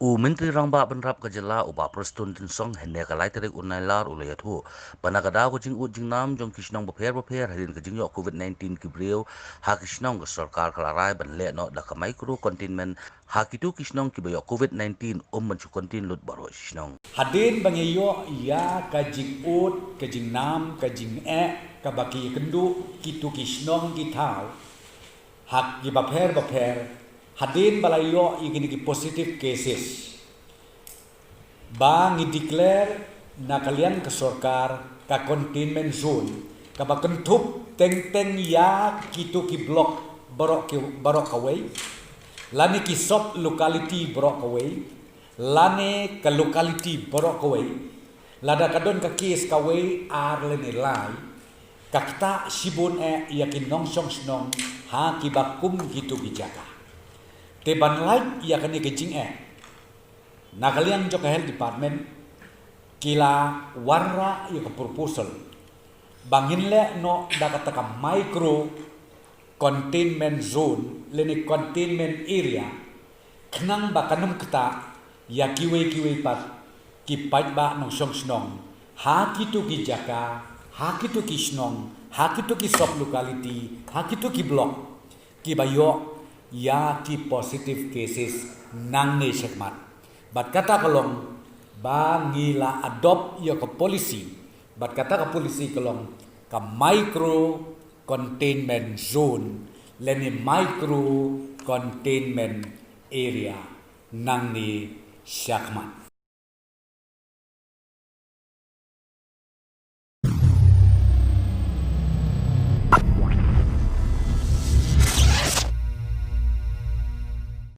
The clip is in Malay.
Menteri Rangba Benrap Kajala uba Preston Tinsong henne ka laiterik unailar ulayathu panagada ko jing ujing nam jong kisnong bapher hadin ka jingyo COVID-19 kibriyo ha kisnong ka sarkar kalarai ban le no da ka micro containment ha kitu kisnong kibayo COVID-19 manchu kontin lut baro kisnong Hadin bangayo ya kajing ut, kajing nam, kajing kabaki kendu kitu kisnong kitau hak baper hadin balayo igini ki positive cases bang i-declare na kalian ke sorkar ka containment zone kabakentup teng ya kitu ki block barok away lani ki sub locality barok away lane ka locality barok away lada kadon ka case kaway ar leni lai kakta sibon yakin nong song snong ha kibakum gitu bijaka teban like ya kani kecing na kalian joka health department kila warra ya ke proposal bangin le no dakata ka micro containment zone leni containment area knang bakanum kata ya kiwe pat kipat ba nong song snong ha kitu ki jaka ha kitu ki snong ha kitu ki sub locality ha kitu ki block ki bayo ya ki positive cases nang ne sekmat bat kata kolong bangila adopt ya ke polisi bat kata ke polisi kolong ka micro containment zone leni micro containment area nang ni syakmat